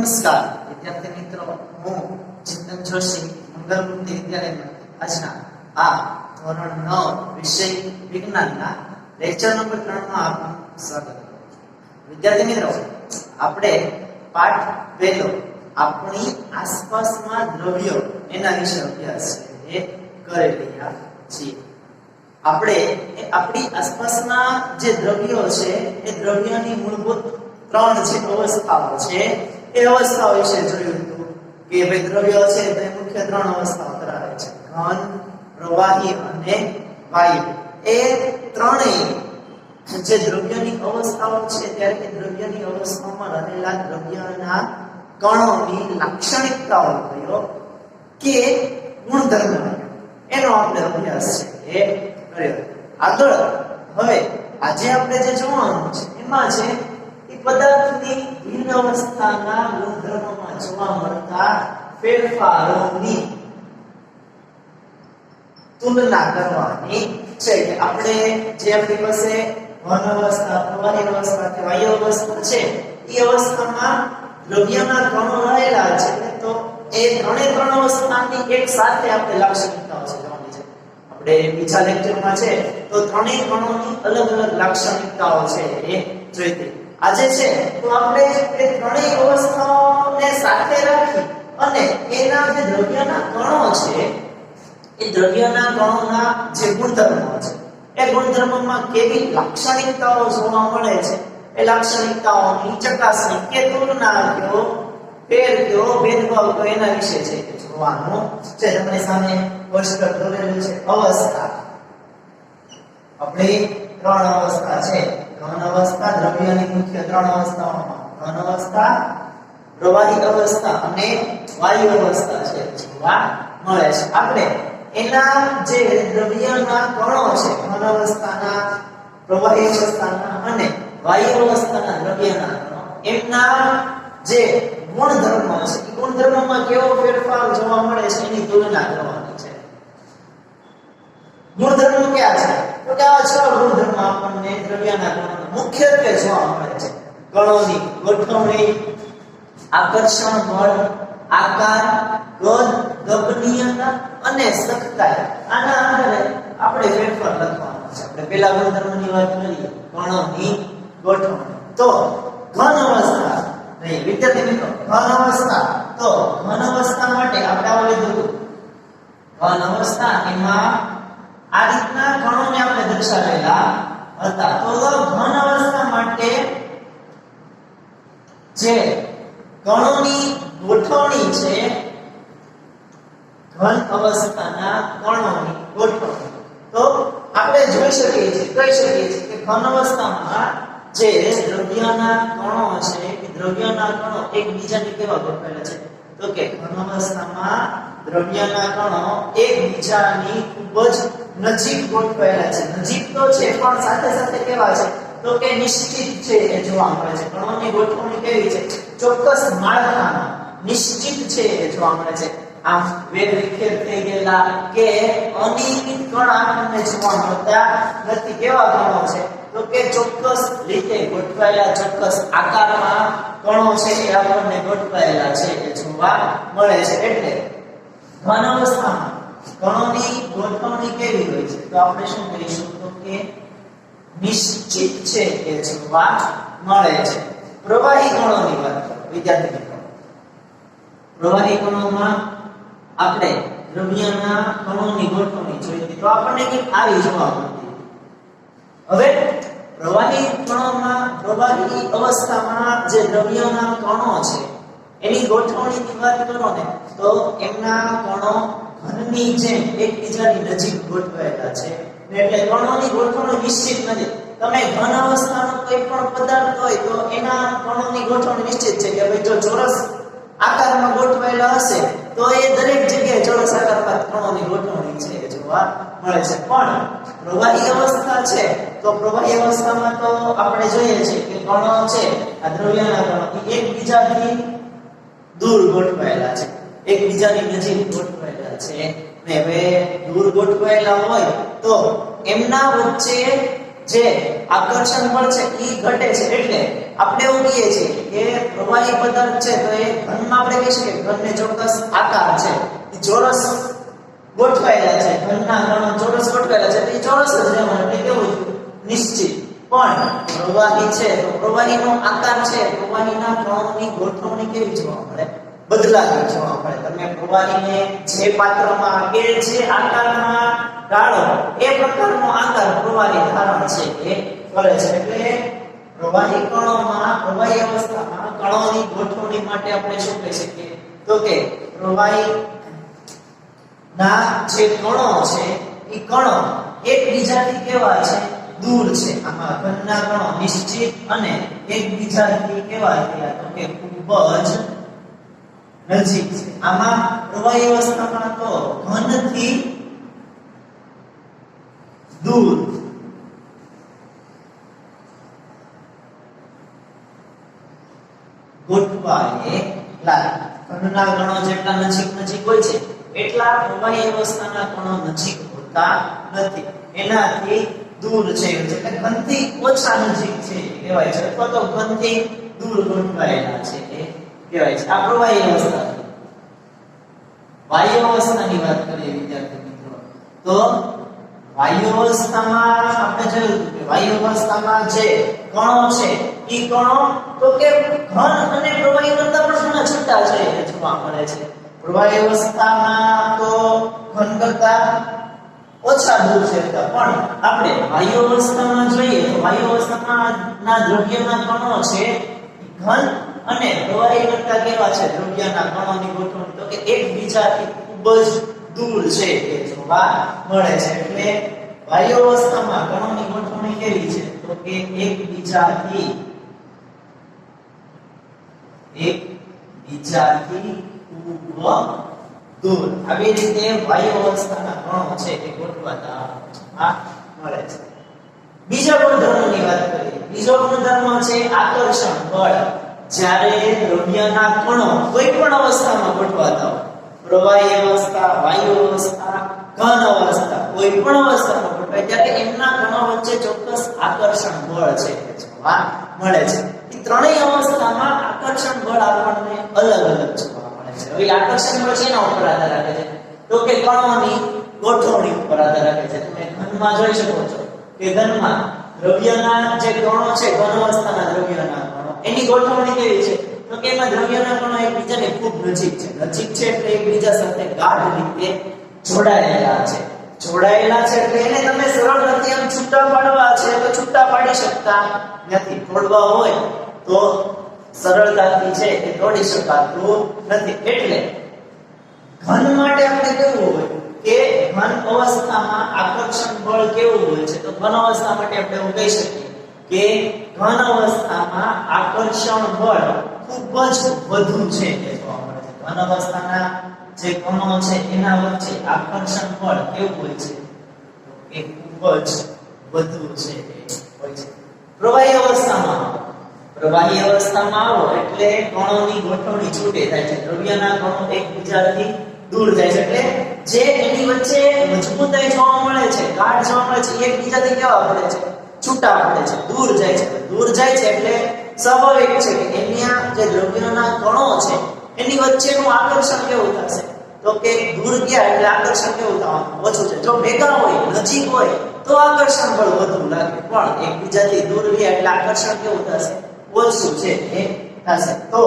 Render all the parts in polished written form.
નમસ્કાર વિદ્યાર્થી મિત્રો, હું ચિંતન જોશી મંગલમૂર્તિ વિદ્યાલયમાં આજના આ ધોરણ 9 વિષય વિજ્ઞાનના લેક્ચર નંબર 3 માં આપનું સ્વાગત કરું છું. વિદ્યાર્થી મિત્રો, આપણે પાઠ પહેલો આપણી આસપાસના દ્રવ્યો એના વિશે અભ્યાસ કરી રહ્યા છીએ. આપણે આપણી આસપાસના જે દ્રવ્યો છે એ દ્રવ્યની મૂળભૂત ત્રણ જે અવસ્થાઓ છે એ અવસ્થાઓ વિશે જોયું હતું કે ભાઈ દ્રવ્યો છે તે મુખ્ય ત્રણ અવસ્થાઓ ધરાવે છે: ઘન, પ્રવાહી અને વાયુ. એ ત્રણેય જે દ્રવ્યની અવસ્થાઓ છે ત્યારે એ દ્રવ્યની અવસ્થામાં રહેલા દ્રવ્યના કણોની લાક્ષણિકતાઓ કયો કે ગુણધર્મો એનો આપણે અભ્યાસ છે એ કર્યો. આગળ હવે આજે આપણે જે જોવાનું છે એમાં છે પદાર્થની ભિન્ન અવસ્થાના ગુણધર્મોમાં જોવા મળતા ફેરફારોની તુલના કરવાની છે. કે આપણે જે આપણી પાસે ઘન અવસ્થા, પ્રવાહી અવસ્થા કે વાયુ અવસ્થા છે એ અવસ્થામાં દ્રવ્યના કણો રહેલા છે, તો એ ત્રણ અવસ્થાની એક સાથે આપણે લાક્ષણિકતાઓ જોવાની છે. આપણે બીજા લેક્ચરમાં છે તો ત્રણેય કણોની અલગ અલગ લાક્ષણિકતાઓ છે એ જોઈતી. આજે છે તો આપણે એ ત્રણેય અવસ્થાઓને સાથે રાખી અને એના જે દ્રવ્યના કણો છે એ દ્રવ્યના કણોના જે ગુણધર્મો છે એ ગુણધર્મોમાં કેવી લાક્ષણિકતાઓ જોવા મળે છે એ લાક્ષણિકતાઓની ચકાસણી કે તુલના કયો, ફેર કયો, ભેદભાવ કયો એના વિશે છે જોવાનું છે. તમારી સામે કોષ્ટક દોરેલું છે. અવસ્થા આપણી ત્રણ અવસ્થા છે. ઘન અવસ્થા, દ્રવ્યની મુખ્ય ત્રણ અવસ્થાઓમાં ઘન અવસ્થા, પ્રવાહી અવસ્થા અને વાયુ અવસ્થા છે જોવા મળે છે. આપણે એના જે દ્રવ્યના કણો છે ઘન અવસ્થાના, પ્રવાહી અવસ્થાના અને વાયુ અવસ્થાના દ્રવ્યના કણો એમના જે ગુણધર્મો છે એ ગુણધર્મમાં કેવો ફેરફાર જોવા મળે છે એની તુલના કરવાની છે. ગુણધર્મો કયા છે? તો કે આ છ ગુણધર્મો આપણને દ્રવ્યના કણોના મુખ્યત્વે જોવા મળે છે. કણોની ગોઠવણી, આકર્ષણ બળ, આકાર, કદ, ગબનીયતા અને સખતાઈ. આના આધારે આપણે ફેરફાર લખવાનો છે. આપણે પહેલા ગુણધર્મની વાત કરીએ, કણોની ગોઠવણી. તો ઘન અવસ્થા નહીં વિદ્યાર્થી મિત્રો, ઘન અવસ્થા. તો ઘન અવસ્થા માટે આપણે આવું લીધું. ઘન અવસ્થા એમાં આ રીતના કણોને આપણે દર્શાવેલા હતા. તો ઘન અવસ્થા માટે જે કણોની ગોઠવણી છે, ઘન અવસ્થાના કણોની ગોઠવણી, તો આપણે જોઈ શકીએ છીએ, કહી શકીએ છીએ કે ઘન અવસ્થામાં જે દ્રવ્યના કણો છે એ દ્રવ્યના કણો એકબીજાને કેવા ગોઠવેલા છે? તો કે ઘન અવસ્થામાં દ્રવ્યના કણો એકબીજાની ખૂબ જ નજીક ગોઠવાયેલા છે. નજીક તો છે પણ સાથે સાથે કેવા છે? તો કે નિશ્ચિત છે એ જોવા મળે છે. કણોની ગોઠવણી કેવી છે? ચોક્કસ માળખામાં નિશ્ચિત છે એ જોવા મળે છે. આમ વેરવિખેર થઈ ગયેલા કે અનિયમિત કણ આપણને જોવા મળતા નથી. કેવા કણો છે? તો કે ચોક્કસ રીતે ગોઠવાયેલા, ચોક્કસ આકારમાં કણો છે એ આપણને ગોઠવાયેલા છે એ જોવા મળે છે. એટલે ઘન અવસ્થામાં કણોની ગોઠવણી કેવી હોય છે? તો આપણે શું કહીશું? તો કે નિશ્ચિત છે એ જોવા મળે છે. પ્રવાહી કણોની વાત કરો વિદ્યાર્થી મિત્રો. પ્રવાહી કણોમાં આપણે દ્રવ્યના કણોની ગોઠવણી જોઈ તો આપણને કંઈક આવી જોવા મળતી. હવે પ્રવાહી કણોમાં, પ્રવાહી અવસ્થામાં જે દ્રવ્યના કણો છે એની ગોઠવણીની વાત કરો ને તો એમના કણો ઘનની જેમ એકબીજાની નજીક ગોઠવાયેલા છે. એટલે કણોની ગોઠવણી નિશ્ચિત નથી. તમે ઘન અવસ્થાનો કોઈ પણ પદાર્થ હોય તો એના કણોની ગોઠવણી નિશ્ચિત છે કે ભાઈ જો ચોરસ આકારમાં ગોઠવાયેલા હશે તો એ દરેક જગ્યાએ ચોરસ આકારમાં કણોની ગોઠવણી છે એ જોવા મળે છે. પણ પ્રવાહી અવસ્થા છે તો પ્રવાહી અવસ્થામાં તો આપણે જોઈએ છીએ કે કણો છે આ દ્રવ્યના કણો એકબીજાથી દૂર ગોઠવાયેલા છે, એકબીજાની નજીક ગોઠવાયેલા છે. ને હવે દૂર ગોઠવાયેલા હોય તો એમના વચ્ચે જે આકર્ષણ બળ છે એ ઘટે છે એટલે આપણે એવું કહીએ છીએ કે પ્રવાહી પદાર્થ છે તો એ ઘનમાં આપણે કહી શકીએ ઘનને ચોક્કસ આકાર છે એ ચોરસ ગોઠવાયેલા છે ઘનના કણો ચોરસ ગોઠવાયેલા છે તો એ ચોરસ જ રહેવાનું એટલે કેવું નિશ્ચિત પણ પ્રવાહી છે તો પ્રવાહીનો આકાર છે પ્રવાહીના કણોની ગોઠવણી કેવી જોવા મળે બદલાતી જોવા મળે તમે પ્રવાહીને જે પાત્રમાં કે જે આકારમાં ગાળો એ પ્રકારનો આકાર પ્રવાહી ધારણ છે એ કરે છે એટલે પ્રવાહી કણોમાં પ્રવાહી અવસ્થામાં કણોની ગોઠવણી માટે આપણે શું કહી શકીએ તો કે પ્રવાહી ના જે કણો છે એ કણો એકબીજાથી કેવા છે દૂર છે આમાં ઘનના કણો નિશ્ચિત અને એકબીજાથી કેવા થયા તો કે ખૂબ જ નજીક છે આમાં પ્રવાહી અવસ્થામાં તો ઘનથી દૂર ગોઠવાયેલા ઘનના કણો જેટલા નજીક હોય છે એટલા પ્રવાહી અવસ્થાના કણો નજીક હોતા નથી એનાથી દૂર છે એટલે ઘનથી ઓછા નજીક છે કહેવાય છે અથવા તો ઘનથી દૂર ગોઠવાયેલા છે એ કહેવાય છે આ પ્રવાહી અવસ્થા વાયુ અવસ્થાની વાત કરીએ વિદ્યાર્થી મિત્રો તો વાયુ અવસ્થામાં આપણે જોયું કે વાયુ અવસ્થામાં જે કણો છે ઈ કણો તો કે ઘન અને પ્રવાહી કરતા પણ ઘણા છૂટા છે એ જોવા મળે છે પ્રવાહી અવસ્થામાં તો ઘન કરતા ઓછા દૂર છે પણ આપણે વાયુ અવસ્થામાં જોઈએ તો વાયુ અવસ્થામાં ના દ્રવ્યના કણો છે ઘન અને પ્રવાહી કરતા કેવા છે દ્રવ્યના કણોની ગોઠવણી તો કે એકબીજાથી ખૂબ જ દૂર છે એ જોવા મળે છે એટલે વાયુ અવસ્થામાં કણોની ગોઠવણી કેવી છે તો કે એકબીજાથી ખૂબ દૂર આવી રીતે વાયુ અવસ્થાના કણો છે એ ગોઠવાતા મળે છે બીજા ગુણધર્મની વાત કરીએ બીજો ગુણધર્મ છે આકર્ષણ બળ જ્યારે દ્રવ્યના કણો કોઈ પણ અવસ્થામાં ગોઠવાતા હોય પ્રવાહી અવસ્થા વાયુ અવસ્થા ઘન અવસ્થા કોઈ પણ અવસ્થામાં ગોઠવાય ત્યારે એમના કણો વચ્ચે ચોક્કસ આકર્ષણ બળ છે જોવા મળે છે એ ત્રણેય અવસ્થામાં આકર્ષણ બળ આપણને અલગ જોવા મળે છે હવે આકર્ષણ બળ શેના ઉપર આધાર રાખે છે તો કે કણોની ગોઠવણી ઉપર આધાર રાખે છે તમે ઘનમાં જોઈ શકો છો કે ઘનમાં દ્રવ્યના જે કણો છે ઘન અવસ્થાના દ્રવ્યના કણો એની ગોઠવણી કેવી છે તો કે એમાં દ્રવ્યના કણો એકબીજાને ખૂબ નજીક છે એટલે એકબીજા સાથે ગાઢ રીતે જોડાયેલા છે એટલે એને તમે સરળતાથી આમ છૂટા પાડવા છે તો છૂટા પાડી શકતા નથી તોડવા હોય તો સરળતાથી છે કે તોડી શકાતું નથી એટલે ઘન માટે આપણે કેવું હોય કે ઘન અવસ્થામાં આકર્ષણ બળ કેવું હોય છે તો ઘન અવસ્થા માટે આપણે એવું કહી શકીએ કે ઘન અવસ્થામાં આકર્ષણ બળ ખૂબ જ વધુ છે કે જોવા મળે છે ઘન અવસ્થાના જે કણો છે એના વચ્ચે આકર્ષણ બળ કેવું હોય છે એ ખૂબ જ વધુ છે હોય છે પ્રવાહી અવસ્થામાં આવો એટલે કણોની ગોઠવણી છૂટે થાય છે દ્રવ્યના કણો એકબીજાથી દૂર જાય છે એટલે જે એની વચ્ચે મજબૂતાઈ જોવા મળે છે ગાઢ જોવા મળે છે એકબીજાથી કેવા પડે છે છૂટા પડે છે દૂર જાય છે એટલે સ્વાભાવિક છે કે એના જે દ્રવ્યના કણો છે એની વચ્ચેનું આકર્ષણ કેવું થશે તો કે દૂર ગયા એટલે આકર્ષણ કેવું થવાનું ઓછું છે જો ભેગા હોય નજીક હોય તો આકર્ષણ બળ વધુ લાગે પણ એકબીજાથી દૂર ગયા એટલે આકર્ષણ કેવું થશે ઓછું છે એ થશે તો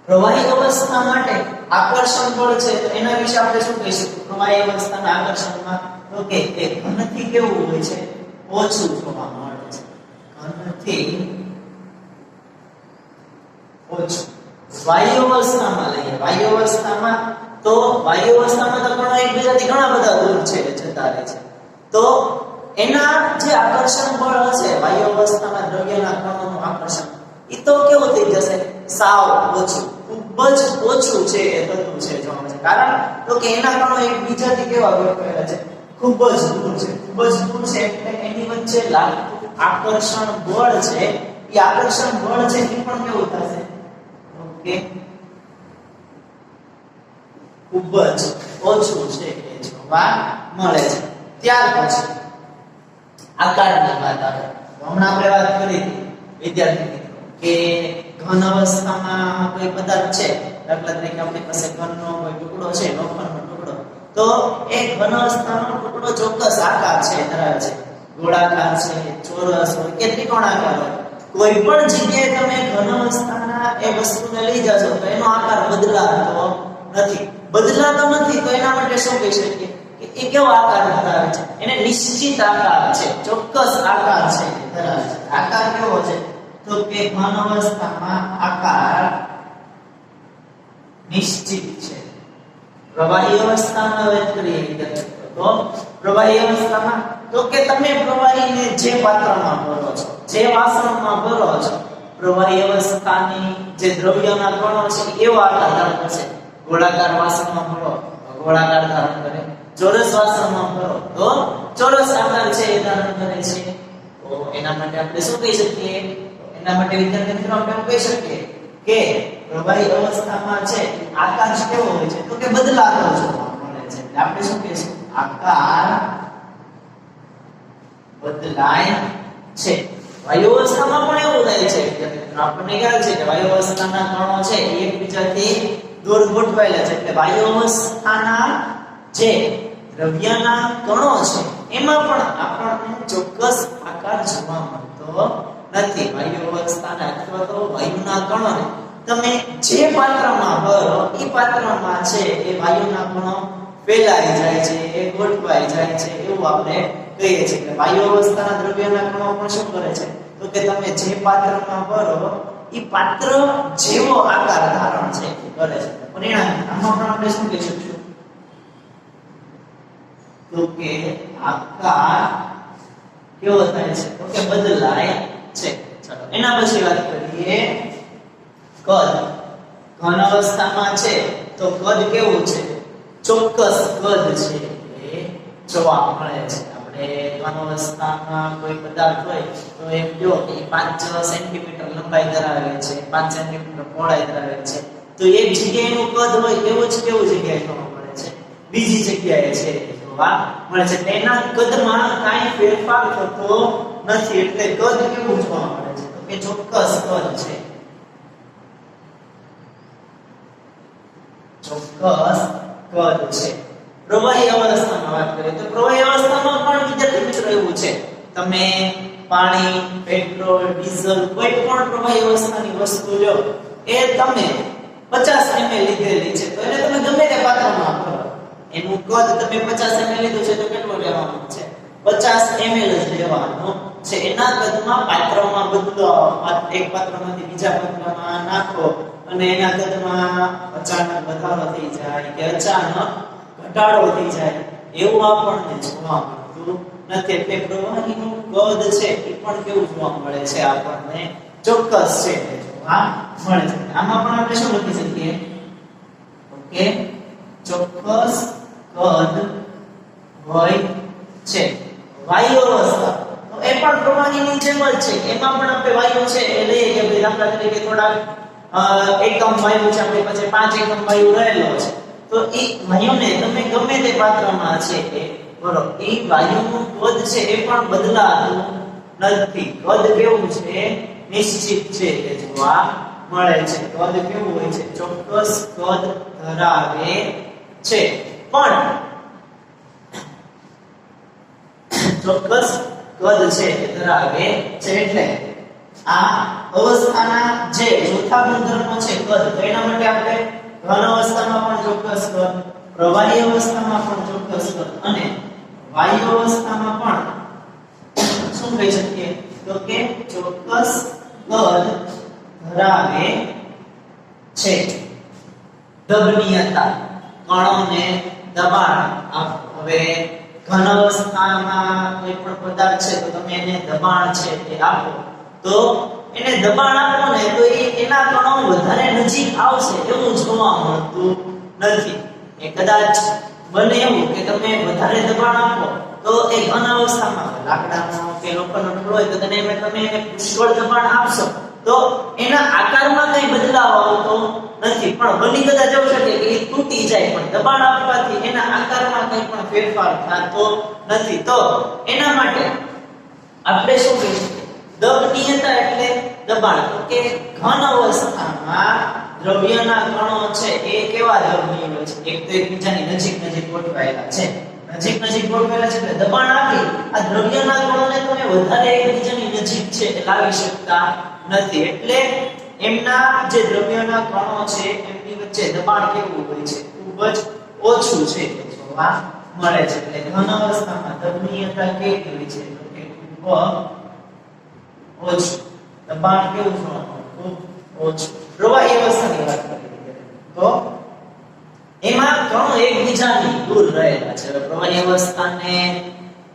પ્રવાહી અવસ્થા માટે આકર્ષણ બળ છે તો એના વિશે આપણે શું કહી શકીએ પ્રવાહી અવસ્થાના આકર્ષણમાં તો કે તે ઘનથી કેવું હોય છે ઓછું જોવા મળે છે ઘનથી ઓછું વાયુ અવસ્થામાં લઈએ વાયુ અવસ્થામાં તો કણો એકબીજાથી ઘણા બધા દૂર છે જતા રહે છે તો એના જે આકર્ષણ બળ હશે વાયુ અવસ્થામાં દ્રવ્યના કણોનું આકર્ષણ એ તો કેવું થઈ જશે સાવ ઓછું ખૂબ જ ઓછું છે એ થતું છે જોવા મળે છે કારણ તો કે એના કણો એકબીજાથી કેવા ગોઠવાયેલા છે ખૂબ જ દૂર છે એટલે એની વચ્ચે લાગતું આકર્ષણ બળ છે એ આકર્ષણ બળ છે એ પણ કેવું થશે કે ખૂબ જ ઓછું છે એ જોવા મળે છે ત્યાર પછી આકારની વાત આવે. હમણાં આપણે વાત કરી વિદ્યાર્થી મિત્રો કે ઘન અવસ્થામાં કોઈ પદાર્થ છે, દાખલા તરીકે આપણી પાસે ઘનનો કોઈ ટુકડો છે, લોખંડનો ટુકડો, તો એ ઘન અવસ્થાનો ટુકડો ચોક્કસ આકાર છે ધરાવે છે. ગોળાકાર છે, ચોરસ હોય કે ત્રિકોણાકાર હોય, કોઈ પણ જગ્યાએ તમે ઘન અવસ્થાના એ વસ્તુને લઈ જશો તો એનો આકાર બદલાતો નથી. બદલાતો નથી તો એના માટે શું કહી શકીએ કે એ કેવો આકાર ધરાવે છે? એને નિશ્ચિત આકાર છે, ચોક્કસ આકાર છે ધરાવે છે. આકાર કેવો છે? તો કે ઘન અવસ્થામાં આકાર નિશ્ચિત છે. પ્રવાહી અવસ્થામાં વાત કરીએ તો પ્રવાહી અવસ્થામાં તો કે તમે પ્રવાહીને જે પાત્રમાં ભરો છો, જે વાસણમાં ભરો છો, પ્રવાહી અવસ્થાની જે દ્રવ્યના કણો છે એવો આકાર ધારણ કરશે. ગોળાકાર વાસણમાં ભરો તો ગોળાકાર ધારણ કરે, ચોરસ વાસણમાં ભરો તો ચોરસ આકાર છે એ ધારણ કરે છે. તો એના માટે આપણે શું કહી શકીએ? એના માટે વિદ્યાર્થી મિત્રો આપણે કહી શકીએ કે પ્રવાહી અવસ્થામાં છે આકાર કેવો હોય છે? તો કે બદલાતો જોવા મળે છે. એટલે આપણે શું કહીશું? આકાર બદલાય છે. વાયુ અવસ્થામાં પણ એવું થાય છે વિદ્યાર્થી મિત્રો. આપણને ખ્યાલ છે કે વાયુ અવસ્થાના કણો છે એ એકબીજાથી દૂર ગોઠવાયેલા છે. એટલે વાયુ અવસ્થાના જે દ્રવ્યના કણો છે એમાં પણ આપણને ચોક્કસ આકાર જોવા મળતો નથી. વાયુ અવસ્થાના અથવા તો વાયુના કણોને તમે જે પાત્રમાં ભરો એ પાત્રમાં છે એ વાયુના કણો ફેલાઈ જાય છે, એ ગોઠવાઈ જાય છે એવું આપણે કહીએ છીએ. કે વાયુ અવસ્થાના દ્રવ્યના કણો પણ શું કરે છે? તો કે તમે જે પાત્રમાં ભરો એ પાત્ર જેવો આકાર ધારણ છે કરે છે. પરિણામે આમાં પણ આપણે શું કહી શકીશું? તો કે આકાર કેવો થાય છે? તો કે બદલાય છે. ચલો એના પછી વાત કરીએ કદ. ઘન અવસ્થામાં છે તો કદ કેવું છે? ચોક્કસ કદ છે એ જોવા મળે છે. આપણે ઘન અવસ્થામાં કોઈ પદાર્થ હોય તો એમ જો કે 5 સેન્ટીમીટર લંબાઈ ધરાવે છે, 5 સેન્ટીમીટર પહોળાઈ ધરાવે છે, તો એક જગ્યાએનું કદ હોય એવું જ કેવું જગ્યાએ જોવા મળે છે? બીજી જગ્યાએ છે જોવા મળે છે. તેના કદમાં કાંઈ ફેરફાર થતો નથી. એટલે કદ કેવું જોવા મળે છે? તો કે ચોક્કસ કદ છે. ચોક્કસ કદ છે. પ્રવાહી અવસ્થામાં વાત કરીએ તો પ્રવાહી અવસ્થામાં પણ વિદ્યાર્થી મિત્રો એવું છે, તમે પાણી, પેટ્રોલ, ડીઝલ કોઈ પણ પ્રવાહી અવસ્થાની વસ્તુ લો એ તમે 50 ml લીધેલી છે તો એને તમે ગમે તે પાત્રમાં ભરો, એનું કદ તમે 50 ml લીધું છે તો કેટલું લેવાનું છે? 50 ml જ લેવાનું છે. એના કદમાં પાત્રમાં બદલો, એક પાત્રમાંથી બીજા પાત્રમાં નાખો અને એના કદમાં અચાનક વધારો થઈ જાય કે અચાનક ઘટાડો થઈ જાય એવું આપણને જોવા મળતું નથી. એટલે પ્રવાહીનું કદ છે એ પણ કેવું જોવા મળે છે? આપણને ચોક્કસ છે જોવા મળે છે. આમાં પણ આપણે શું લખી શકીએ? ઓકે, ચોક્કસ કદ હોય છે. વાયુ અવસ્થા તો એ પણ પ્રવાહીની જેમ જ છે. એમાં પણ આપણે વાયુ છે એ લઈએ કે ભાઈ દાખલા તરીકે થોડા એકમ વાયુ છે આપણી પાસે 5 એકમ વાયુ રહેલો છે તો એ વાયુને તમે ગમે તે પાત્રમાં છે એ ભરો, એ વાયુનું કદ છે એ પણ બદલાતું નથી. કદ કેવું છે? નિશ્ચિત છે એ જોવા મળે છે. કદ કેવું હોય છે? ચોક્કસ કદ ધરાવે છે. પણ ચોક્કસ કદ છે ધરાવે છે. એટલે આ અવસ્થાના જે ચોથા ગુણધર્મો છે કદ, તો એના માટે આપણે ઘન અવસ્થામાં પણ ચોક્કસ કદ, પ્રવાહી અવસ્થામાં પણ ચોક્કસ કદ અને વાયુ અવસ્થામાં પણ શું કહી શકીએ? તો કે ચોક્કસ કદ ધરાવે છે. દબનીયતા, કણોને દબાણ. હવે ઘન અવસ્થામાં કોઈ પણ પદાર્થ છે તો તમે એને દબાણ છે એ આપો તો એને દબાણ આપો ને તો એના કણો વધારે નજીક આવશે એવું જોવા મળતું નથી. એ કદાચ બને એવું કે તમે વધારે દબાણ આપો તો એ ઘન અવસ્થામાં લાકડાનો કે લોખંડનો ટુકડો હોય તો તમે એને પુષ્કળ દબાણ આપશો તો એના આકારમાં કઈ બદલાવ આવતો નથી. પણ બની કદાચ એવું શકે કે એ તૂટી જાય, પણ દબાણ આપવાથી એના આકારમાં કંઈ પણ ફેરફાર થતો નથી. તો એના માટે આપણે શું કહીશું દબનીયતા એટલે દબાણ તો કે ઘન અવસ્થામાં દ્રવ્યના કણો છે એ કેવા દબનીય હોય છે એક તો એકબીજાની નજીક નજીક ગોઠવાયેલા છે નજીક ગોઠવાયેલા છે એટલે દબાણ આપી આ દ્રવ્યના કણોને તમે વધારે એકબીજાની નજીક છે લાવી શકતા નથી એટલે એમના જે દ્રવ્યના કણો છે એમની વચ્ચે દબાણ કેવું હોય છે ખૂબ જ ઓછું છે જોવા મળે છે એટલે ઘન અવસ્થામાં દબનીયતા કેવી હોય છે તો કે ખૂબ ઓછું દબાણ કેવું જોવા મળે ખૂબ ઓછું પ્રવાહી અવસ્થાની વાત કરીએ તો એમાં કણો એકબીજાની દૂર રહેલા છે પ્રવાહી અવસ્થાને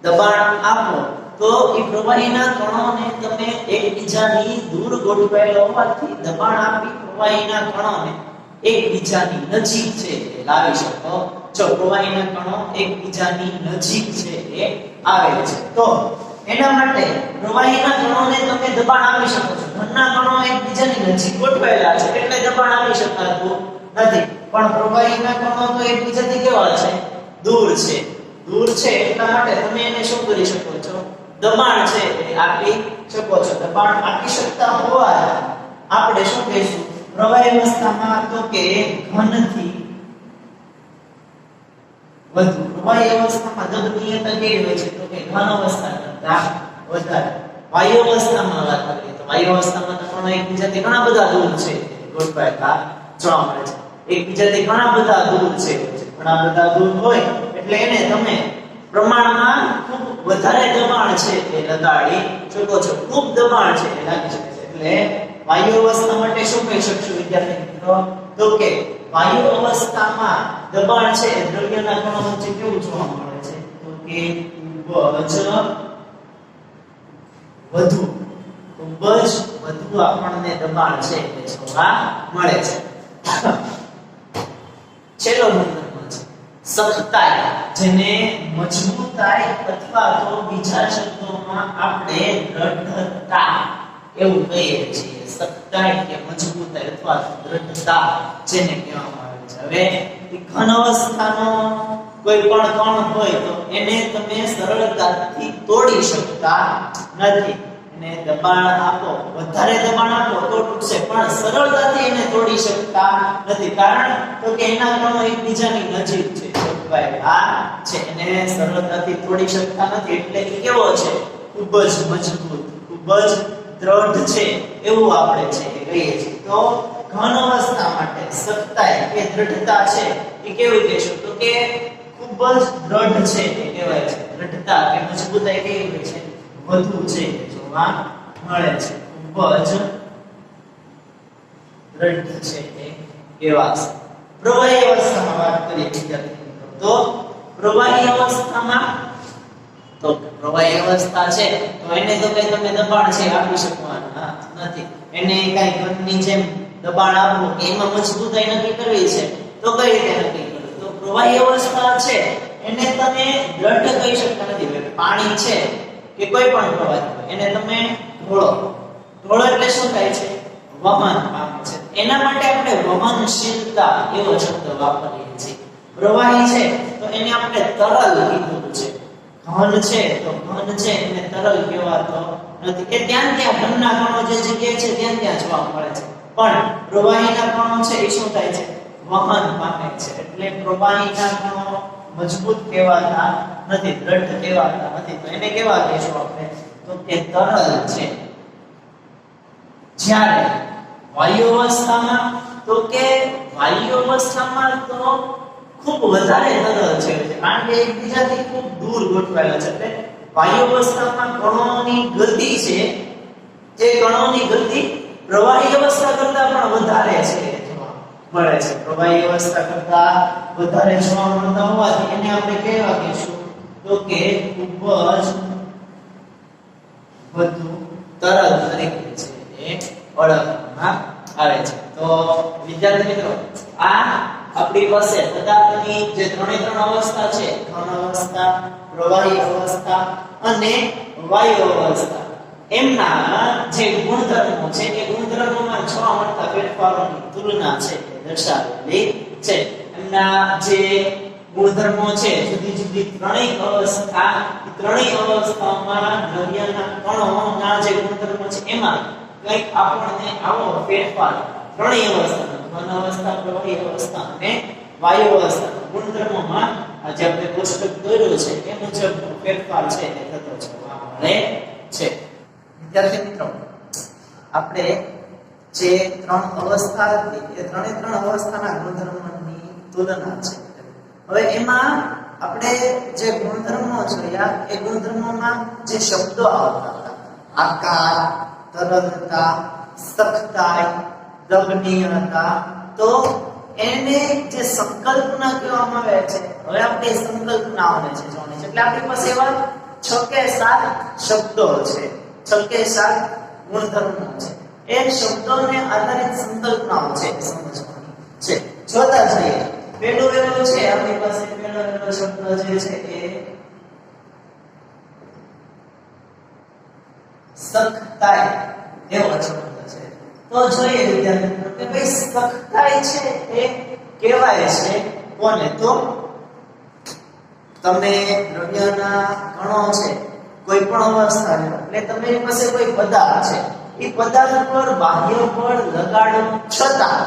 દબાણ આપો તો એ પ્રવાહીના કણોને તમે એકબીજાની દૂર ગોઠવાયેલા હોવાથી દબાણ આપી પ્રવાહીના કણોને એકબીજાની નજીક છે એ લાવી શકો જો પ્રવાહીના કણો એકબીજાની નજીક છે એ આવે છે તો એના માટે પ્રવાહીના કણોને તમે દબાણ આપી શકો છો ઘનના કણો એકબીજાની નજીક ગોઠવાયેલા છે એટલે દબાણ આપી શકાતું નથી પણ પ્રવાહીના કણો તો એકબીજાથી કેવા છે દૂર છે એટલા માટે તમે એને શું કરી શકો છો દબાણ છે એ આપી શકો છો દબાણ આપી શકતા હોવા આપણે શું કહીશું પ્રવાહી અવસ્થામાં તો કે ઘનથી વધુ પ્રવાહી અવસ્થામાં દબનીયતા કેવી હોય છે તો કે ઘન અવસ્થા કરતા વધારે વાયુ અવસ્થામાં વાત કરીએ તો વાયુ અવસ્થામાં તો કણો એકબીજાથી ઘણા બધા દૂર છે ગોઠવાયેલા જોવા મળે છે એકબીજાથી ઘણા બધા દૂર છે ઘણા બધા દૂર હોય એટલે એને તમે પ્રમાણમાં ખૂબ વધારે દબાણ છે એ લગાડી શકો છો ખૂબ દબાણ છે એ લાગી શકે છે એટલે વાયુ અવસ્થા માટે શું કહી શકશું વિદ્યાર્થી મિત્રો તો કે વાયુ અવસ્થામાં દબાણ છે દ્રવ્યના કણો વચ્ચે કેવું જોવા મળે છે તો કે ખૂબ જ વધુ આપણને દબાણ છે એ જોવા મળે છે છેલ્લો નંબર છે સખ્તાઈ જેને મજબૂતાઈ અથવા તો બીજા શબ્દોમાં આપણે દ્રઢતા એવું કહીએ છીએ સખ્તાઈ કે મજબૂતાઈ અથવા દ્રઢતા જેને કહેવામાં આવે છે હવે ઘન અવસ્થાનો કોઈ પણ કણ હોય તો એને તમે સરળતાથી તોડી શકતા નથી એને દબાણ આપો વધારે દબાણ આપો તો તૂટશે પણ સરળતાથી એને તોડી શકતા નથી કારણ તો કે એના કણો એકબીજાની નજીક છે છે એને સરળતાથી તોડી શકતા નથી એટલે એ કેવો છે ખૂબ જ મજબૂત ખૂબ જ દ્રઢ છે એવું આપણે છે કહીએ છીએ તો ઘન અવસ્થા માટે સખ્તાઈ કે દ્રઢતા છે એ કેવી કહેશું તો કે ખૂબ જ દ્રઢ છે એ કહેવાય છે દ્રઢતા કે મજબૂતાઈ કેવી હોય છે વધુ છે જોવા મળે છે ખૂબ જ દ્રઢ છે એ કહેવાશે પ્રવાહી અવસ્થામાં વાત કરીએ વિદ્યાર્થી તો પ્રવાહી અવસ્થામાં તો પ્રવાહી અવસ્થા છે તો એને તો કઈ તમે દબાણ છે આપી શકવાના નથી એને કઈ ઘનની જેમ દબાણ આપવું કે એમાં મજબૂતાઈ નક્કી કરવી છે તો કઈ રીતે નક્કી કરવું તો પ્રવાહી અવસ્થા છે એને તમે દ્રઢ કહી શકતા નથી પાણી છે કે કોઈ પણ પ્રવાહી એને તમે ઢોળો એટલે શું થાય છે વહન પામે છે એના માટે આપણે વહનશીલતા એવો શબ્દ વાપરીએ છીએ પ્રવાહી છે તો એને આપણે તરલ કીધું છે ઘન છે તો ઘન છે એને તરલ કહેવાતો નથી કે ત્યાં ઘનના કણો જે જગ્યાએ છે ત્યાં જોવા મળે છે પણ પ્રવાહીના કણો છે એ શું થાય છે વહન પામે છે એટલે પ્રવાહીના કણો મજબૂત કહેવાતા નથી દ્રઢ કહેવાતા નથી તો એને કેવા કહેશું આપણે તો કે તરલ છે જ્યારે વાયુ અવસ્થામાં તો કે વાયુ અવસ્થામાં તો ખૂબ વધારે તરલ છે કારણ કે એકબીજાથી ખૂબ દૂર ગોઠવાયેલા છે એટલે વાયુ અવસ્થામાં કણોની ગતિ છે જે કણોની ગતિ પ્રવાહી અવસ્થા કરતા પણ વધારે છે જોવા મળે છે પ્રવાહી અવસ્થા કરતા વધારે જોવા મળતા હોવાથી એને આપણે કહેવા કહેશું તો કે ખૂબ જ વધુ તરલ તરીકે છે એ ઓળખવામાં આવે છે તો વિદ્યાર્થી મિત્રો આ આપણી પાસે પદાર્થની જે ત્રણ અવસ્થા છે ઘન અવસ્થા પ્રવાહી અવસ્થા અને વાયુ અવસ્થા એમના જે ગુણધર્મો છે એ ગુણધર્મોમાં જોવા મળતા ફેરફારોની તુલના છે એ દર્શાવેલી છે એમના જે ગુણધર્મો છે જુદી જુદી ત્રણેય અવસ્થા, એ ત્રણેય અવસ્થામાં દ્રવ્યના કણોના જે ગુણધર્મો છે એમાં કંઈક આપણને આવો ફેરફાર ત્રણેય અવસ્થા, ઘન અવસ્થા, પ્રવાહી અવસ્થા અને વાયુ અવસ્થા ગુણધર્મોમાં આજે આપણે કોષ્ટક દોર્યું છે એ મુજબ ફેરફાર છે એ થતો જોવા મળે છે. વિદ્યાર્થી મિત્રો, આપણે જે ત્રણ અવસ્થા હતી એ ત્રણ અવસ્થાના ગુણધર્મોની તુલના છે. હવે એમાં આપણે જે ગુણધર્મો જોયા એ ગુણધર્મોમાં જે શબ્દો આવતા હતા આકાર, તરલતા, સખતાઈ, દગનીયતા, તો એને જે સંકલ્પના કહેવામાં આવે છે. હવે આપણે સંકલ્પનાઓને છે જોવાની છે એટલે આપણી પાસે એવા 6 કે 7 શબ્દો છે, 6 કે 7 ગુણધર્મો છે. એ શબ્દોને આધારિત સંકલ્પનાઓ છે સમજવાની છે. જોતા જઈએ. પહેલો છે આપણી પાસે પહેલો શબ્દ જે છે એ સખતાઈ એવો શબ્દ છે. તો જોઈએ વિદ્યાર્થી મિત્રો કે ભાઈ સખતાઈ છે એ કહેવાય છે કોને? તો તમે દ્રવ્યના કણો છે કોઈ પણ અવસ્થા એટલે તમારી પાસે કોઈ પદાર્થ છે, એ પદાર્થ પર બાહ્ય બળ લગાડો છતાં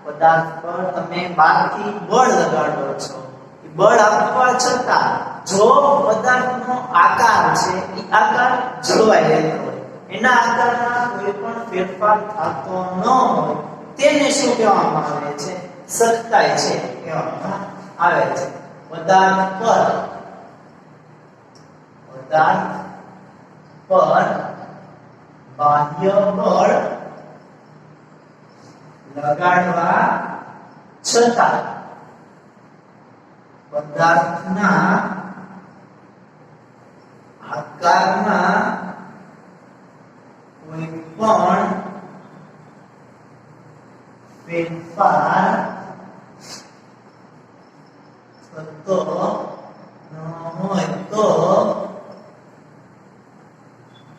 પદાર્થ પર તમે બહારથી બળ લગાડો છો, એ બળ આપવા છતાં જો પદાર્થનો આકાર છે એ આકાર જળવાઈ રહેતો હોય, એના આકારમાં કોઈ પણ ફેરફાર થતો ન હોય, તેને શું કહેવામાં આવે છે? સખતાઈ છે કહેવામાં આવે છે. પદાર્થ પર બાહ્ય બળ લગાડવા છતાં પદાર્થના આકારમાં કોઈ પણ ફેરફાર થતો ન હોય તો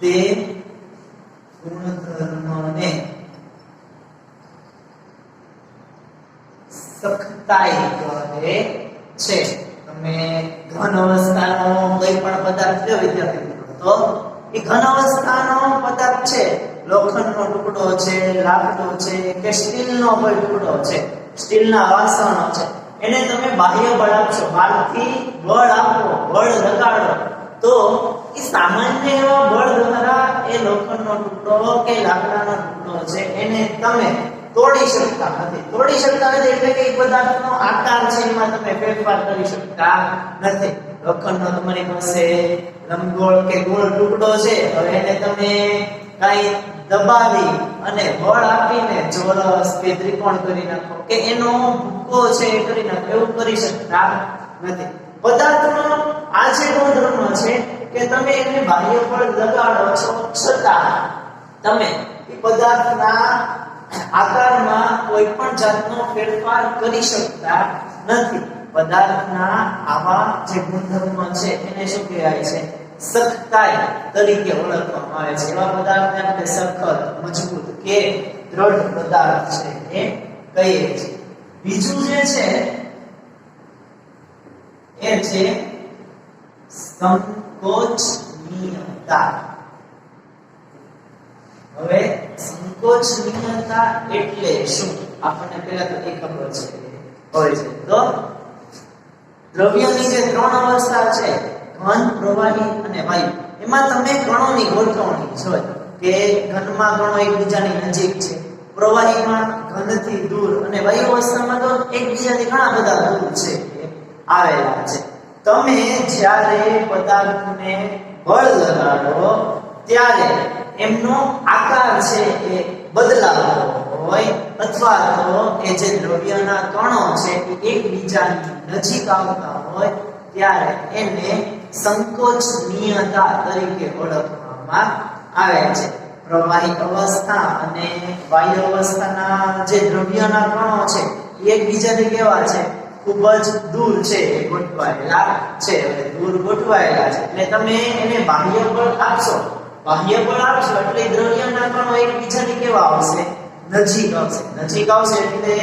તે ગુણધર્મને સખતાઈ કહે છે. તમે ઘન અવસ્થાનો કોઈ પણ પદાર્થ લ્યો વિદ્યાર્થી મિત્રો, તો એ ઘન અવસ્થાનો પદાર્થ છે, લોખંડનો ટુકડો છે, લાકડો છે કે સ્ટીલનો કોઈ ટુકડો છે, સ્ટીલના વાસણો છે, એને તમે બાહ્ય બળ આપશો, બહારથી બળ આપો, બળ લગાડો, તો એ સામાન્ય એવા બળ દ્વારા એ લોખંડનો ટુકડો કે લાકડાનો ટુકડો છે એને તમે તોડી શકતા નથી. તોડી શકતા નથી એટલે કે એ પદાર્થનો આકાર છે એમાં તમે ફેરફાર કરી શકતા નથી. લોખંડનો તમારી પાસે લંબગોળ કે ગોળ ટુકડો છે, હવે એને તમે કાઈ દબાવી અને બળ આપીને ચોરસ કે ત્રિકોણ કરી નાખો કે એનો ભૂકો છે એ કરી નાખો, એવું કરી શકતા નથી. પદાર્થનો આ જે ગુણધર્મ છે કે તમે એને બાહ્ય બળ લગાડો છો છતાં તમે એ પદાર્થના આકારમાં કોઈ પણ જાતનો ફેરફાર કરી શકતા નથી. પદાર્થના આવા જે ગુણધર્મ છે એને શું કહેવાય છે? સખતાઈ તરીકે ઓળખવામાં આવે છે. એવા પદાર્થને આપણે સખત, મજબૂત કે દ્રઢ પદાર્થ છે એ કહીએ છીએ. બીજું જે છે એ છે સંકોચનીયતા. હવે સંકોચનીયતા એટલે શું? આપણને પહેલા તો એ ખબર છે હોય છે. તો દ્રવ્યની જે ત્રણ અવસ્થા છે, ઘન, પ્રવાહી અને વાયુ, એમાં તમે કણોની ગોઠવણી જોઈ કે ઘનમાં કણો એકબીજાની નજીક છે, પ્રવાહીમાં ઘનથી દૂર અને વાયુ અવસ્થામાં તો એકબીજાથી ઘણા બધા દૂર છે આવેલા છે. તમે જ્યારે પદાર્થને બળ લગાડો ત્યારે એમનો આકાર છે એ બદલાતો હોય અથવા તો એ જે દ્રવ્યના કણો છે એ એકબીજાની નજીક આવતા હોય ત્યારે એને સંકોચનીયતા તરીકે ઓળખવામાં આવે છે. પ્રવાહી અવસ્થા અને વાયુ અવસ્થાના જે દ્રવ્યના કણો છે એ એકબીજાથી કેવા છે? ખૂબ જ દૂર છે, ગોઠવાયેલા છે. હવે દૂર ગોઠવાયેલા છે એટલે તમે એને બાહ્ય બળ આપશો, બાહ્ય બળ આપશો એટલે દ્રવ્યના કણો એકબીજાની કેવા આવશે? નજીક આવશે. નજીક આવશે એટલે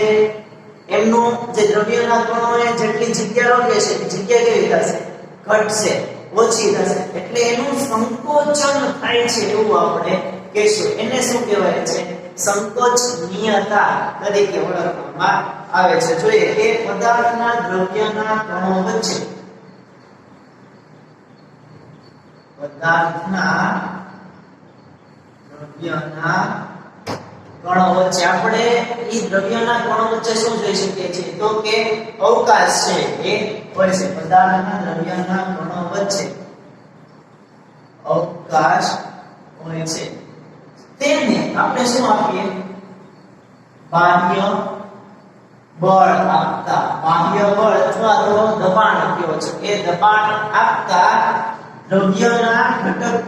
એમનું જે દ્રવ્યના કણોએ જેટલી જગ્યા રોકે છે એ જગ્યા કેવી થશે? ઘટશે, ઓછી થશે. એટલે એનું સંકોચન થાય છે એવું આપણે કહેશું. એને શું કહેવાય છે? સંકોચનીયતા તરીકે ઓળખવામાં આવે છે. જોઈએ કે પદાર્થના દ્રવ્યના કણો વચ્ચે પદાર્થના દ્રવ્યના કણો વચ્ચે આપણે ઈ દ્રવ્યના કણો વચ્ચે શું જોઈ શકીએ છીએ? તો કે અવકાશ છે એ હોય છે. પદાર્થના દ્રવ્યના કણો વચ્ચે અવકાશ હોય છે. તેને આપણે શું આપીએ? બાહ્ય બળ આપતા, બાહ્ય બળ અથવા તો દબાણ આપ્યો છે. એ દબાણ આપતા દ્રવ્યના ઘટક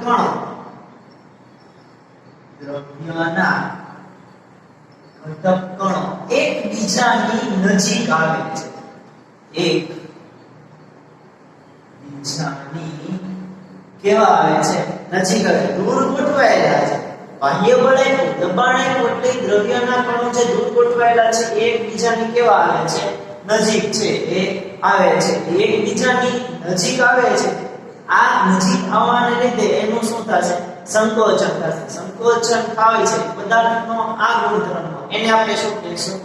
કણો એકબીજાની નજીક આવે છે. એકબીજાની કેવા આવે છે? નજીક આવે. દૂર ગોઠવાયેલા છે. બાહ્ય બળ આપ્યું, દબાણ આપ્યું એટલે દ્રવ્યના કણો જે દૂર ગોઠવાયેલા છે એ એકબીજાની કેવા આવે છે? નજીક છે એ આવે છે. એકબીજાની નજીક આવે છે. આ નજીક આવવાને લીધે એનું શું થશે? સંકોચન થશે. સંકોચન થાય છે પદાર્થનો આ ગુણધર્મ, એને આપણે શું કહીશું?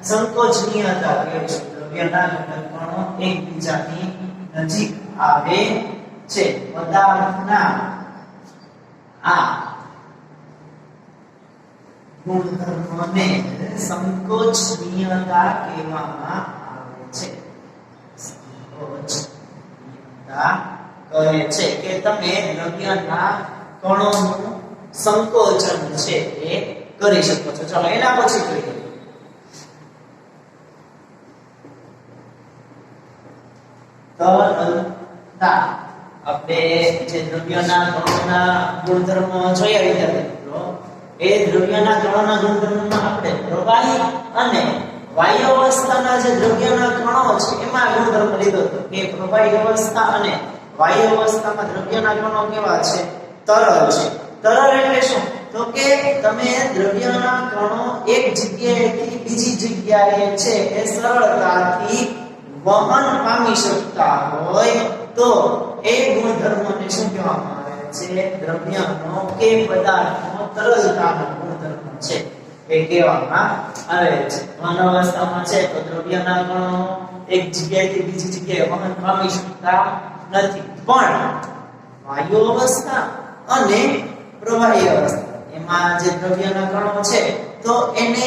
સંકોચનીયતા કહીશું. દ્રવ્યના ઘટક કણો એકબીજાની નજીક આવે છે. પદાર્થના આ ગુણધર્મને સંકોચનીયતા કહેવામાં આવે છે. સંકોચનીયતા કહે છે કે તમે દ્રવ્યના કણોનું સંકોચન છે એ કરી શકો છો. ચાલો એના પછી જોઈએ તરલતા. આપણે જે દ્રવ્યના કણોના ગુણધર્મો જોયા વિદ્યાર્થી એ દ્રવ્યના કણોના ગુણધર્મમાં આપણે પ્રવાહી અને વાયુ અવસ્થાના જે દ્રવ્યના કણો છે એમાં ગુણધર્મ લીધો હતો કે પ્રવાહી અવસ્થા અને વાયુ અવસ્થામાં દ્રવ્યના કણો કેવા છે? તરલ છે. તરલ એટલે શું? તો કે તમે દ્રવ્યના કણો એક જગ્યાએથી બીજી જગ્યાએ છે એ સરળતાથી વહન પામી શકતા હોય તો એ ગુણધર્મને શું કહેવામાં આવે છે? દ્રવ્યનો કે પદાર્થનો તરલતાનો ગુણધર્મ છે એ કહેવામાં આવે છે. વહન અવસ્થામાં છે તો દ્રવ્યના કણો એક જગ્યાએથી બીજી જગ્યાએ વહન પામી શકતા નથી. પણ વાયુ અવસ્થા અને પ્રવાહી અવસ્થા એમાં જે દ્રવ્યના કણો છે તો એને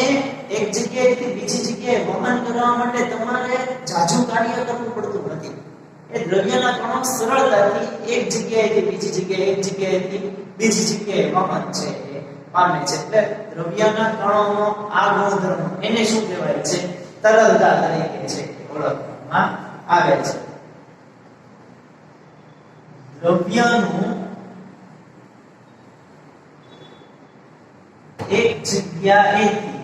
એક જગ્યાએથી બીજી જગ્યાએ વહન કરવા માટે તમારે જાજુ કાર્ય કરવું પડતું નથી. એ દ્રવ્યના કણો સરળતાથી એક જગ્યાએથી બીજી જગ્યાએ, એક જગ્યાએથી બીજી જગ્યાએ વહન છે એ પામે છે. એટલે દ્રવ્યના કણોનો આ ગુણધર્મ એને શું કહેવાય છે? તરલતા તરીકે છે ઓળખવામાં આવે છે. દ્રવ્યનું એક જગ્યાએથી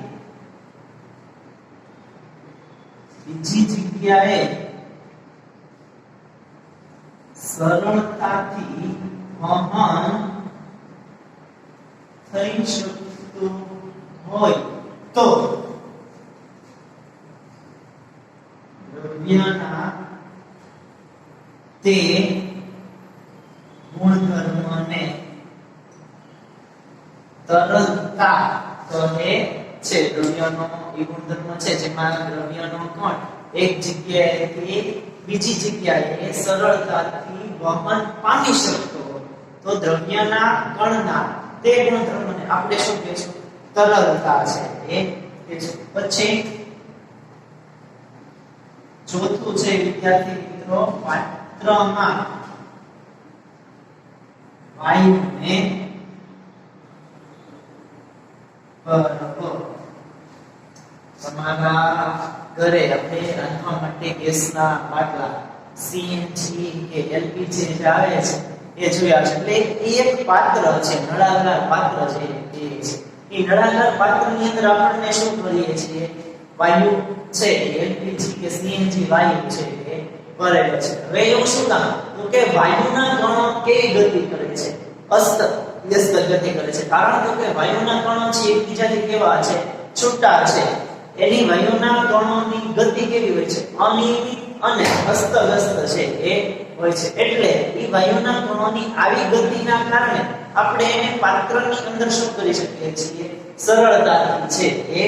બીજી જગ્યાએ સરળતાથી વહન થઈ શકતું હોય તો દ્રવ્યના તે ગુણધર્મને તરલતા કહે છે. દ્રવ્યનો એ ગુણધર્મ છે જેમાં દ્રવ્યનો કણ એક જગ્યાએથી બીજી જગ્યાએ સરળતાથી વહન પામી શકતો હોય તો દ્રવ્યના કણના તે ગુણધર્મને આપણે શું કહીશું? તરલતા છે એ કહીશું. પછી ચોથું છે વિદ્યાર્થી મિત્રો, પાત્રમાં વાયુને તમારા ઘરે આપણે રાંધવા માટે ગેસના બાટલા સીએનજી કે એલપીજી જે આવે છે એ જોયા છે. એટલે એ એક પાત્ર છે, નળાકાર પાત્ર છે. એ નળાકાર પાત્રની અંદર આપણે શું કરીએ છીએ? વાયુ છે, એલપીજી કે સીએનજી વાયુ છે એ ભરેલો છે. હવે એવું શું કામ? તો કે વાયુના કણો કેવી ગતિ કરે છે? અસ્ત વ્યસ્ત ગતિ કરે છે. કારણ કે વાયુના કણો છે એકબીજાથી કેવા છે? છૂટા છે. એની વાયુના કણોની ગતિ કેવી હોય છે? અનિયમિત અને અસ્તવ્યસ્ત છે એ હોય છે. એટલે એ વાયુના કણોની આવી ગતિના કારણે આપણે એને પાત્રની અંદર શું કરી શકીએ છીએ? સરળતાથી છે એ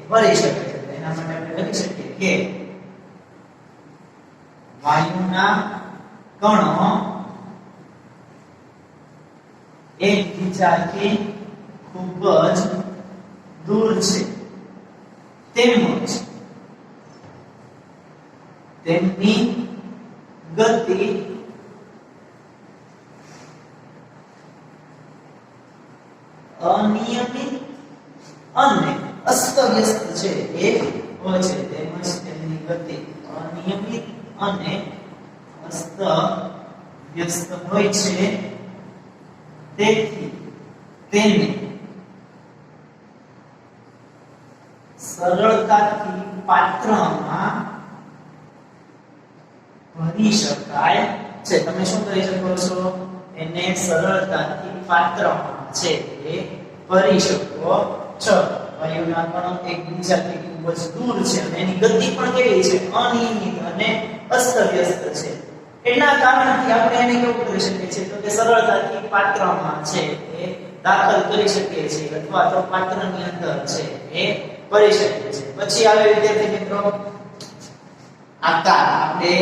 ભરી શકીએ છીએ. એના માટે આપણે લખી શકીએ કે વાયુના કણો એકબીજાથી ખૂબ જ દૂર છે, તેમજ તેમની ગતિ અનિયમિત અને અસ્તવ્યસ્ત છે એ હોય છે. તેમજ તેમની ગતિ અનિયમિત અને અસ્તવ્યસ્ત હોય છે. તેથી તેને સરળતાથી પાત્રમાં ભરી શકાય છે. તમે શું કરી શકો છો? એને સરળતાથી પાત્રમાં છે એ ભરી શકો છો. વાયુના કણો એકબીજાથી ખૂબ જ દૂર છે અને એની ગતિ પણ કેવી છે? અનિયમિત અને અસ્તવ્યસ્ત છે. એના કારણથી આપણે એને કેવું કરી શકીએ છીએ? તો કે સરળતાથી પાત્રમાં છે એ દાખલ કરી શકીએ છીએ અથવા તો પાત્રની અંદર છે એ ભરી શકીએ છીએ. પછી આવે વિદ્યાર્થી મિત્રો આકાર. આપણે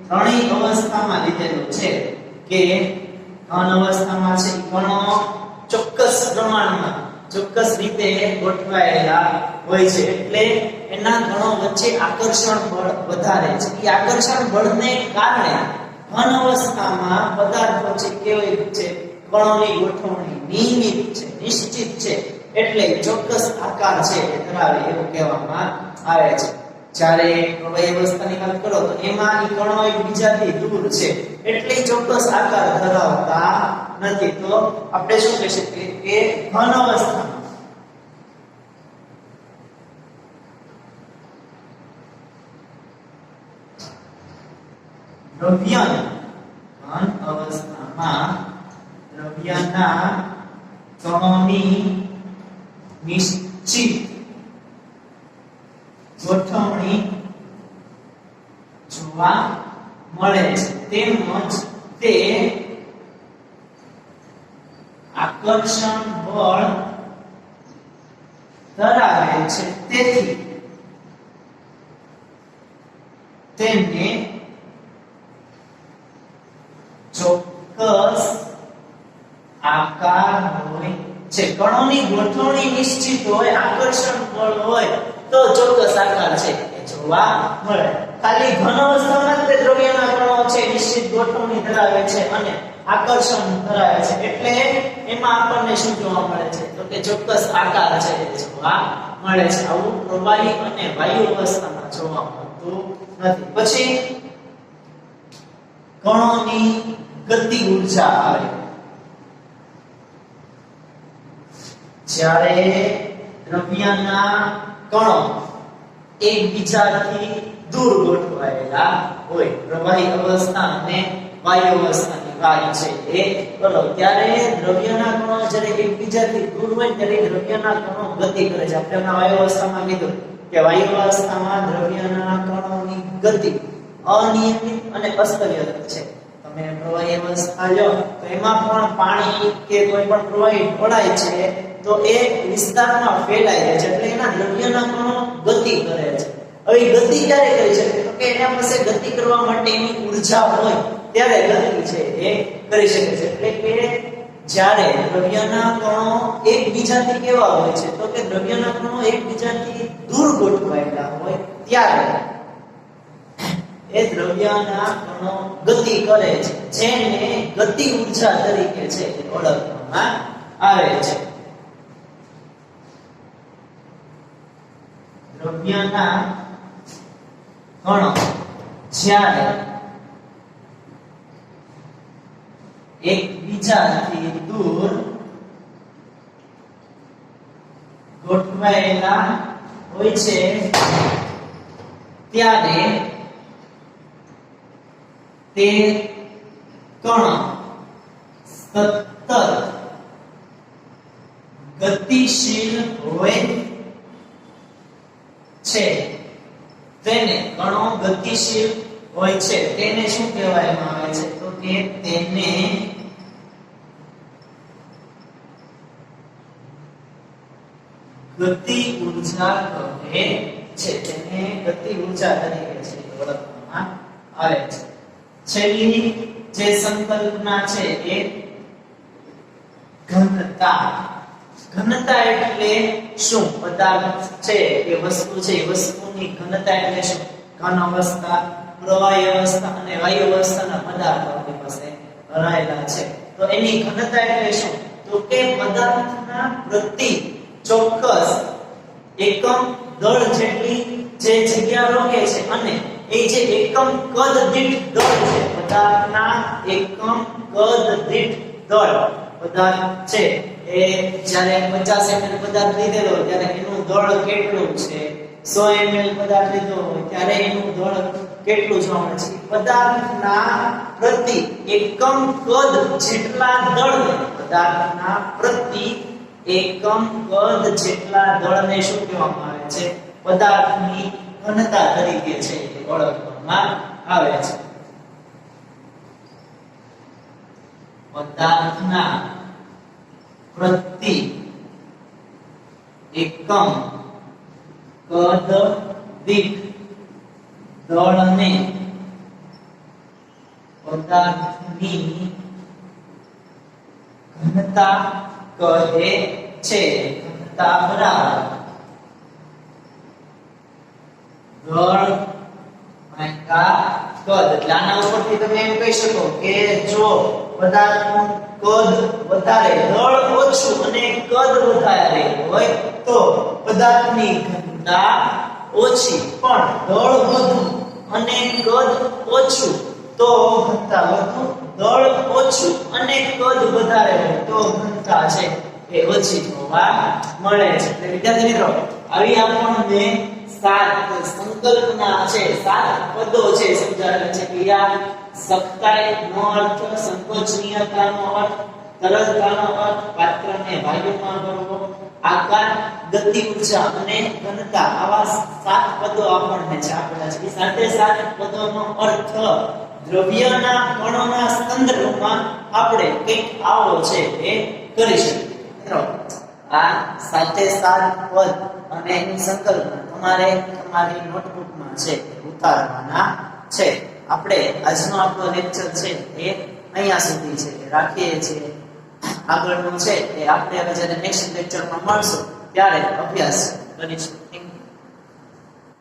ત્રણેય અવસ્થામાં લીધેલો છે કે ઘન અવસ્થામાં છે કણો ચોક્કસ પ્રમાણમાં ચોક્કસ રીતે ગોઠવાયેલા હોય છે, એટલે એના કણો વચ્ચે આકર્ષણ બળ વધારે છે. એ આકર્ષણ બળને કારણે ઘન અવસ્થામાં પદાર્થો છે કેવી છે? કણોની ગોઠવણી નિયમિત છે, નિશ્ચિત છે, એટલે ચોક્કસ આકાર છે એ ધરાવે એવું કહેવામાં આવે છે. જ્યારે પ્રવાહી અવસ્થાની વાત કરો તો એમાં એ કણો એકબીજાથી દૂર છે, એટલે ચોક્કસ આકાર ધરાવતા નથી. તો આપણે શું કહી શકીએ કે ઘન અવસ્થામાં ઘન અવસ્થામાં દ્રવ્યના કણોની નિશ્ચિત ગોઠવણી જોવા મળે છે, તેમજ તે આકર્ષણ બળ ધરાવે છે. તેથી તેને ચોક્કસ આકાર હોય છે. કણોની ગોઠવણી નિશ્ચિત હોય, આકર્ષણ બળ હોય તો ચોક્કસ આકાર છે એ જોવા મળે. ખાલી ઘન અવસ્થામાં જ દ્રવ્યના કણો છે નિશ્ચિત ગોઠવણી ધરાવે છે અને આકર્ષણ ધરાવે છે, એટલે એમાં આપણને શું જોવા મળે છે? તો કે ચોક્કસ આકાર છે એ જોવા મળે છે. આવું પ્રવાહી અને વાયુ અવસ્થામાં જોવા મળતું નથી. પછી કણોની ગતિ ઊર્જા આવે. જ્યારે દ્રવ્યના કણો એકબીજાથી દૂર ગોઠવાયેલા હોય, પ્રવાહી અવસ્થા અને વાયુ અવસ્થાની વાત છે એ કરો, ત્યારે દ્રવ્યના કણો જ્યારે એકબીજાથી દૂર હોય ત્યારે દ્રવ્યના કણો ગતિ કરે છે. આપણે વાયુ અવસ્થામાં કીધું કે વાયુ અવસ્થામાં દ્રવ્યના કણોની ગતિ અનિયમિત અને અસ્તવ્યસ્ત છે. તમે પ્રવાહી અવસ્થા લો તો એમાં પણ પાણી કે કોઈ પણ પ્રવાહી ઢોળાય છે તો એ વિસ્તારમાં ફેલાય છે, એટલે એના દ્રવ્યના કણો ગતિ કરે છે. હવે ગતિ ક્યારે કરી શકે? તો કે એના પાસે ગતિ કરવા માટેની ઊર્જા હોય ત્યારે ગતિ છે એ કરી શકે છે. એટલે કે જ્યારે દ્રવ્યના કણો એકબીજાથી કેવા હોય છે? તો કે દ્રવ્યના કણો એકબીજાથી દૂર ગોઠવાયેલા હોય ત્યારે એ દ્રવ્યના કણો ગતિ કરે છે, જેને ગતિ ઊર્જા તરીકે છે ઓળખવામાં આવે છે. દ્રવ્યના કણો જ્યારે એકબીજાથી દૂર ગોઠવાયેલા હોય છે ત્યારે તે કણો સતત ગતિશીલ હોય છે તેને કણો ગતિશીલ હોય છે તેને શું કહેવામાં આવે છે તો કે તેને ગતિ ઊર્જા કહે છે તેને ગતિ ઊર્જા તરીકે છે ઓળખવામાં આવે છે છેલ્લી જે સંકલ્પના છે એ ઘનતા ઘનતા એટલે શું પદાર્થ છે કે વસ્તુ છે એ વસ્તુની ઘનતા એટલે શું ઘન અવસ્થા પ્રવાહી અવસ્થા અને વાયુ અવસ્થાના પદાર્થો આપણી પાસે રહેલા છે તો એની ઘનતા એટલે શું તો કે પદાર્થના પ્રતિ ચોક્કસ એકમ દળ જેટલી જે જગ્યા રોકે છે અને એ જે એકમ કદ દીઠ દળ છે પદાર્થના એકમ કદ દીઠ દળ પદાર્થ છે એ જ્યારે 50 ml પદાર્થ લીધેલો ત્યારે એનું દળ કેટલું છે 100 ml પદાર્થ લીધો ત્યારે એનું દળ કેટલું જોવા મળે છે પદાર્થના પ્રતિ એકમ કદ જેટલા દળને પદાર્થના પ્રતિ એકમ કદ જેટલા દળને શું કહેવામાં આવે છે પદાર્થની ઘનતા તરીકે છે એ ઓળખવામાં આવે છે પદાર્થના પ્રતિ એકમ કદ દીઠ દળને પદાર્થની ઘનતા કહે છે ઘનતા બરાબર દળ ભાગ્યા કદ એટલે આના ઉપરથી તમે એમ કહી શકો કે જો પદાર્થનું કદ વધારે દળ ઓછું અને કદ વધારે હોય તો પદાર્થની ઘનતા ઓછી પણ દળ વધુ અને કદ ઓછું તો ઘનતા વધુ દળ ઓછું અને કદ વધારે હોય તો ઘનતા છે એ ઓછી જોવા મળે છે એટલે વિદ્યાર્થી મિત્રો આવી આપણને 7 સંકલ્પના છે 7 પદો છે સમજાવેલા છે ક્રિયા સખ્તાઈનો અર્થ સંકોચનીયતાનો અર્થ તરલતાનો અર્થ પાત્રને ભાગોમાં કરવો આકાર ગતિ ઊર્જા અને ઘનતા આવા 7 પદો આપણને છે આપેલા છે સાથે 7 પદોનો અર્થ દ્રવ્યના કણોના સંદર્ભમાં આપણે કંઈક આવો છે એ કરી શકીએ મિત્રો આ સાથે 7 પદ અને એની સંકલ્પના તમારે તમારી નોટબુકમાં છે ઉતારવાના છે આપણે આજનો આપણો લેક્ચર છે એ અહીંયા સુધી છે રાખીએ છીએ આગળનું છે એ આપણે હવે જ્યારે નેક્સ્ટ લેક્ચરમાં મળશું ત્યારે અભ્યાસ કરીશું